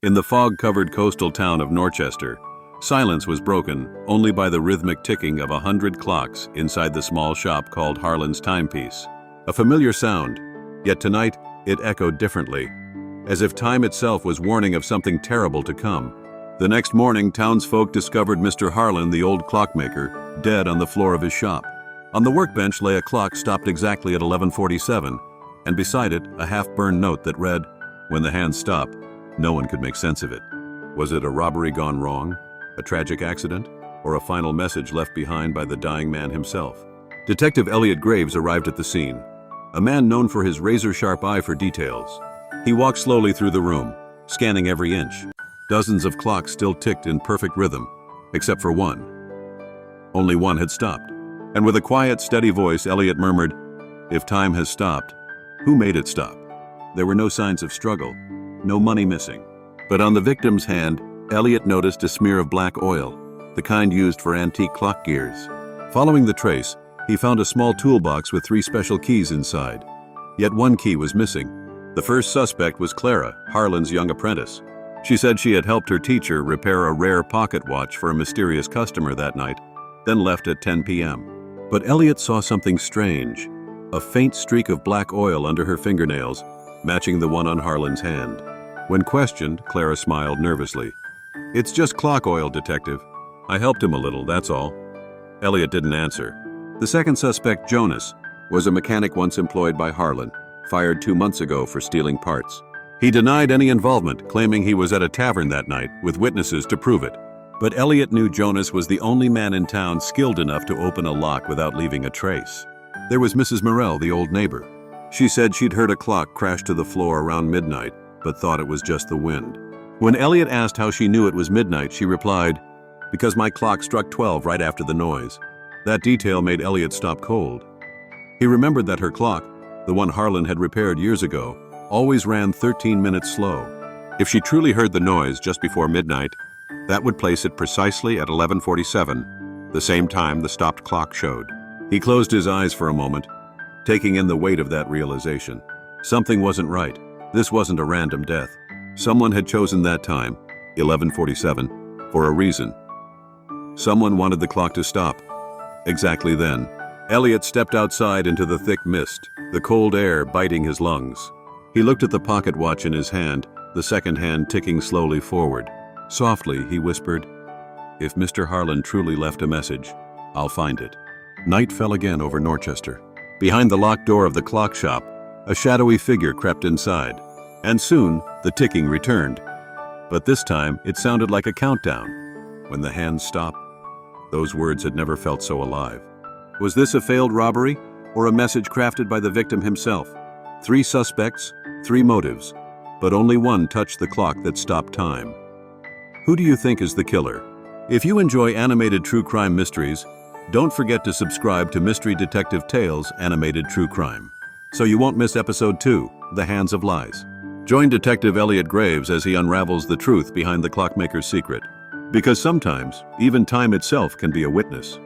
In the fog-covered coastal town of Norchester, silence was broken only by the rhythmic ticking of 100 clocks inside the small shop called Harlan's Timepiece. A familiar sound, yet tonight it echoed differently, as if time itself was warning of something terrible to come. The next morning, townsfolk discovered Mr. Harlan, the old clockmaker, dead on the floor of his shop. On the workbench lay a clock stopped exactly at 11:47, and beside it a half-burned note that read, "When the hands stop." No one could make sense of it. Was it a robbery gone wrong, a tragic accident, or a final message left behind by the dying man himself? Detective Elliot Graves arrived at the scene, a man known for his razor-sharp eye for details. He walked slowly through the room, scanning every inch. Dozens of clocks still ticked in perfect rhythm, except for one. Only one had stopped. And with a quiet, steady voice, Elliot murmured, "If time has stopped, who made it stop?" There were no signs of struggle, no money missing. But on the victim's hand, Elliot noticed a smear of black oil, the kind used for antique clock gears. Following the trace, he found a small toolbox with 3 special keys inside. Yet one key was missing. The first suspect was Clara, Harlan's young apprentice. She said she had helped her teacher repair a rare pocket watch for a mysterious customer that night, then left at 10 p.m. But Elliot saw something strange, a faint streak of black oil under her fingernails, matching the one on Harlan's hand. When questioned, Clara smiled nervously. "It's just clock oil, detective. I helped him a little, that's all." Elliot didn't answer. The second suspect, Jonas, was a mechanic once employed by Harlan, fired 2 months ago for stealing parts. He denied any involvement, claiming he was at a tavern that night with witnesses to prove it. But Elliot knew Jonas was the only man in town skilled enough to open a lock without leaving a trace. There was Mrs. Morell, the old neighbor. She said she'd heard a clock crash to the floor around midnight, but thought it was just the wind. When Elliot asked how she knew it was midnight, she replied, "Because my clock struck 12 right after the noise." That detail made Elliot stop cold. He remembered that her clock, the one Harlan had repaired years ago, always ran 13 minutes slow. If she truly heard the noise just before midnight, that would place it precisely at 11:47, the same time the stopped clock showed. He closed his eyes for a moment, taking in the weight of that realization. Something wasn't right. This wasn't a random death. Someone had chosen that time, 11:47, for a reason. Someone wanted the clock to stop. Exactly then, Elliot stepped outside into the thick mist, the cold air biting his lungs. He looked at the pocket watch in his hand, the second hand ticking slowly forward. Softly, he whispered, "If Mr. Harlan truly left a message, I'll find it." Night fell again over Norchester. Behind the locked door of the clock shop, a shadowy figure crept inside, and soon the ticking returned. But this time, it sounded like a countdown. When the hands stopped, those words had never felt so alive. Was this a failed robbery, or a message crafted by the victim himself? 3 suspects, 3 motives, but only one touched the clock that stopped time. Who do you think is the killer? If you enjoy animated true crime mysteries, don't forget to subscribe to Mystery Detective Tales Animated True Crime, so you won't miss episode 2, The Hands of Lies. Join Detective Elliot Graves as he unravels the truth behind the clockmaker's secret. Because sometimes, even time itself can be a witness.